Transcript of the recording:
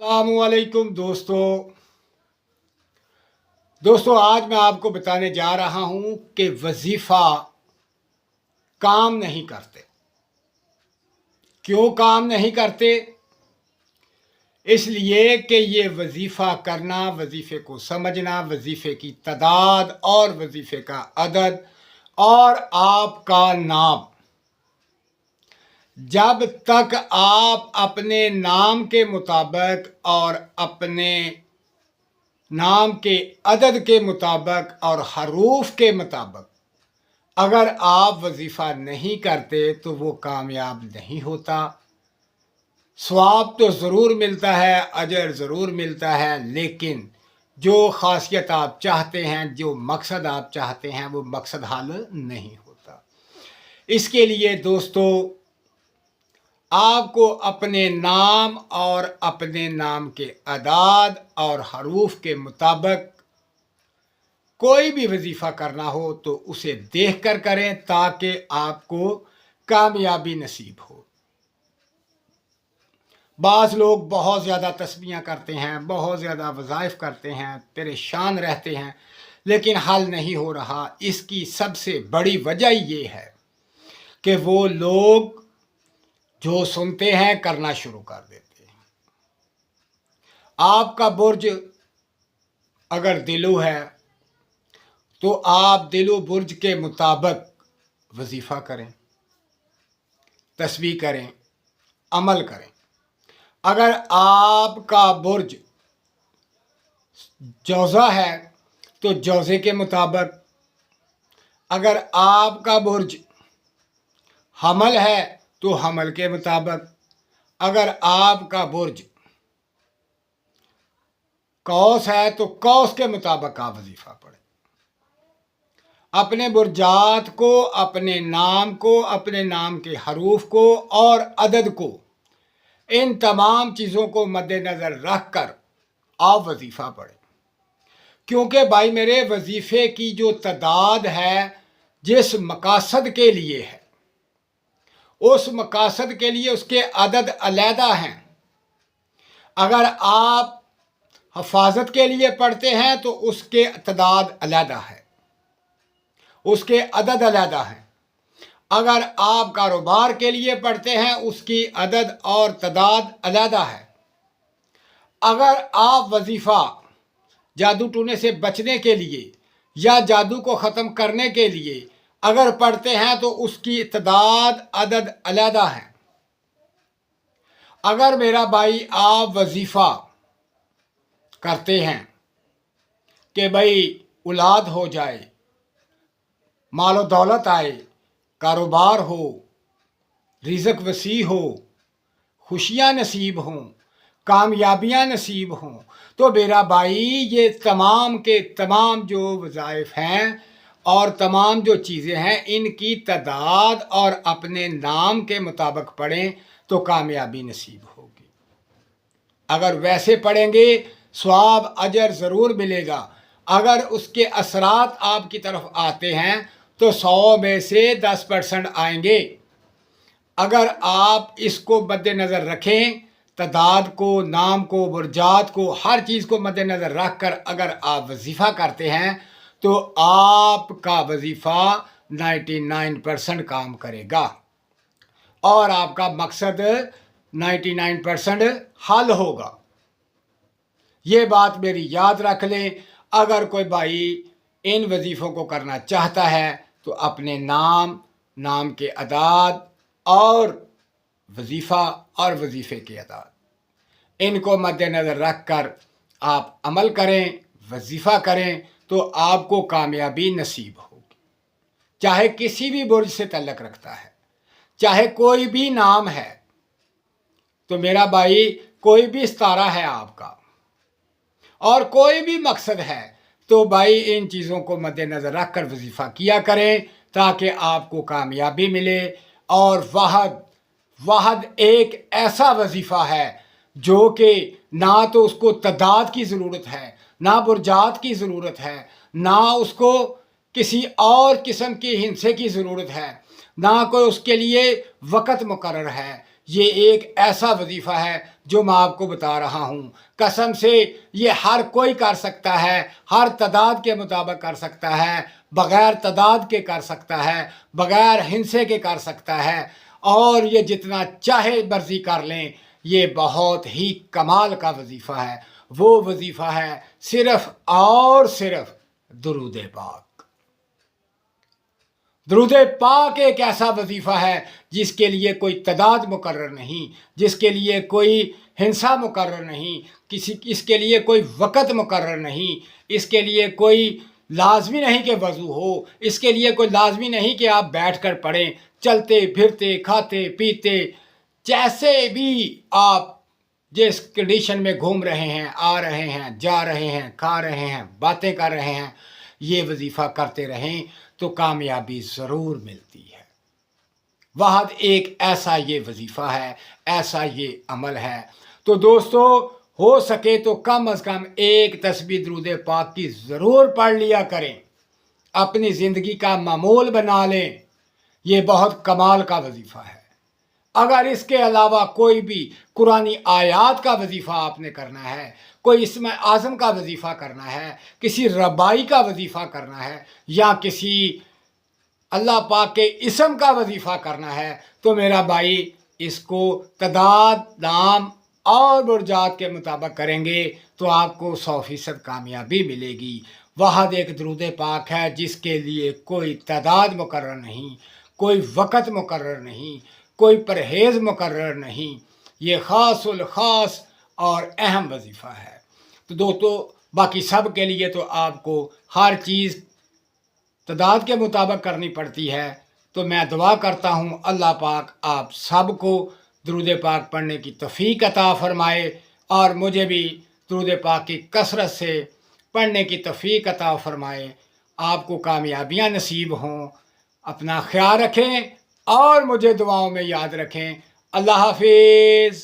अस्सलामुअलैकुम दोस्तों आज मैं आपको बताने जा रहा हूं कि वजीफ़ा काम नहीं करते। क्यों काम नहीं करते? इसलिए कि ये वजीफ़ा करना, वजीफ़े को समझना, वजीफ़े की तादाद और वजीफ़े का अदद और आपका नाम, जब तक आप अपने नाम के मुताबिक और अपने नाम के अदद के मुताबिक और हरूफ के मुताबिक अगर आप वजीफ़ा नहीं करते तो वो कामयाब नहीं होता। सवाब तो ज़रूर मिलता है, अजर ज़रूर मिलता है, लेकिन जो ख़ासियत आप चाहते हैं, जो मकसद आप चाहते हैं, वो मकसद हाल नहीं होता। इसके लिए दोस्तों आपको अपने नाम और अपने नाम के अदाद और हरूफ के मुताबिक कोई भी वजीफ़ा करना हो तो उसे देख कर करें ताकि आपको कामयाबी नसीब हो। बाज़ लोग बहुत ज़्यादा तस्बीहां करते हैं, बहुत ज़्यादा वज़ाइफ करते हैं, परेशान रहते हैं, लेकिन हल नहीं हो रहा। इसकी सबसे बड़ी वजह ये है कि वो लोग जो सुनते हैं करना शुरू कर देते हैं। आपका बुर्ज अगर दिलु है तो आप दिलो बुर्ज के मुताबिक वजीफ़ा करें, तस्बीह करें, अमल करें। अगर आपका बुर्ज जौज़ा है तो जौज़े के मुताबिक, अगर आपका बुर्ज हमल है तो हमल के मुताबिक, अगर आपका बुर्ज कौस है तो कौस के मुताबिक आप वजीफ़ा पढ़ें। अपने बुर्जात को, अपने नाम को, अपने नाम के हरूफ को और अदद को, इन तमाम चीज़ों को मद्देनज़र रख कर आप वजीफ़ा पढ़ें। क्योंकि भाई मेरे वजीफ़े की जो तादाद है, जिस मकासद के लिए है, उस मकासद के लिए उसके अदद अलहदा हैं। अगर आप हफाजत के लिए पढ़ते हैं तो उसके तादाद अलहदा है, उसके अदद अलहदा है। अगर आप कारोबार के लिए पढ़ते हैं उसकी अदद और तादाद अलहदा है। अगर आप वजीफ़ा जादू टूने से बचने के लिए या जादू को ख़त्म करने के लिए अगर पढ़ते हैं तो उसकी तादाद अदद अलहदा है। अगर मेरा भाई आप वजीफ़ा करते हैं कि भाई औलाद हो जाए, मालो दौलत आए, कारोबार हो, रिज़्क़ वसी हो, खुशियाँ नसीब हों, कामयाबियाँ नसीब हों, तो मेरा भाई ये तमाम के तमाम जो वज़ाइफ हैं और तमाम जो चीज़ें हैं, इनकी तादाद और अपने नाम के मुताबिक पढ़ें तो कामयाबी नसीब होगी। अगर वैसे पढ़ेंगे सवाब अजर ज़रूर मिलेगा। अगर उसके असरात आपकी तरफ आते हैं तो 100 में से 10% आएंगे। अगर आप इसको मद्देनज़र रखें, तादाद को, नाम को, बुर्जात को, हर चीज़ को मद्देनज़र रख कर अगर आप वजीफ़ा करते हैं तो आपका वजीफ़ा 99% काम करेगा और आपका मकसद 99% हल होगा। ये बात मेरी याद रख लें। अगर कोई भाई इन वजीफ़ों को करना चाहता है तो अपने नाम, नाम के अदाद और वजीफ़ा और वजीफ़े के अदाद, इनको मद्देनज़र रख कर आप अमल करें, वजीफ़ा करें तो आपको कामयाबी नसीब होगी। चाहे किसी भी बुर्ज से तल्लुक़ रखता है, चाहे कोई भी नाम है, तो मेरा भाई कोई भी सितारा है आपका और कोई भी मकसद है, तो भाई इन चीज़ों को मद्देनज़र रख कर वजीफ़ा किया करें ताकि आपको कामयाबी मिले। और वाहद एक ऐसा वजीफ़ा है जो कि ना तो उसको तादाद की ज़रूरत है, ना बुर्जात की ज़रूरत है, ना उसको किसी और किस्म की हिंसे की ज़रूरत है, ना कोई उसके लिए वक़्त मुकर्रर है। یہ ایک ایسا وظیفہ ہے جو میں آپ کو بتا رہا ہوں، قسم سے یہ ہر کوئی کر سکتا ہے، ہر تعداد کے مطابق کر سکتا ہے، بغیر تعداد کے کر سکتا ہے، بغیر ہنسے کے کر سکتا ہے، اور یہ جتنا چاہے مرضی کر لیں، یہ بہت ہی کمال کا وظیفہ ہے۔ وہ وظیفہ ہے صرف اور صرف درود پاک۔ درود پاک ایک ایسا وظیفہ ہے جس کے لیے کوئی تعداد مقرر نہیں، جس کے لیے کوئی ہنسا مقرر نہیں، اس کے لیے کوئی وقت مقرر نہیں، اس کے لیے کوئی لازمی نہیں کہ وضو ہو، اس کے لیے کوئی لازمی نہیں کہ آپ بیٹھ کر پڑھیں، چلتے پھرتے کھاتے پیتے جیسے بھی آپ جس کنڈیشن میں گھوم رہے ہیں، آ رہے ہیں، جا رہے ہیں، کھا رہے ہیں، باتیں کر رہے ہیں، یہ وظیفہ کرتے رہیں تو کامیابی ضرور ملتی ہے۔ واحد ایک ایسا یہ وظیفہ ہے، ایسا یہ عمل ہے۔ تو دوستو، ہو سکے تو کم از کم ایک تسبیح درود پاک کی ضرور پڑھ لیا کریں، اپنی زندگی کا معمول بنا لیں۔ یہ بہت کمال کا وظیفہ ہے۔ اگر اس کے علاوہ کوئی بھی قرآنی آیات کا وظیفہ آپ نے کرنا ہے، کوئی اسم اعظم کا وظیفہ کرنا ہے، کسی ربائی کا وظیفہ کرنا ہے، یا کسی اللہ پاک کے اسم کا وظیفہ کرنا ہے، تو میرا بھائی اس کو تعداد، نام اور برجات کے مطابق کریں گے تو آپ کو 100% کامیابی ملے گی۔ واحد ایک درود پاک ہے جس کے لیے کوئی تعداد مقرر نہیں، کوئی وقت مقرر نہیں، کوئی پرہیز مقرر نہیں۔ یہ خاص الخاص اور اہم وظیفہ ہے۔ تو دوستو، باقی سب کے لیے تو آپ کو ہر چیز تعداد کے مطابق کرنی پڑتی ہے۔ تو میں دعا کرتا ہوں اللہ پاک آپ سب کو درود پاک پڑھنے کی توفیق عطا فرمائے، اور مجھے بھی درود پاک کی کثرت سے پڑھنے کی توفیق عطا فرمائے۔ آپ کو کامیابیاں نصیب ہوں۔ اپنا خیال رکھیں اور مجھے دعاؤں میں یاد رکھیں۔ اللہ حافظ۔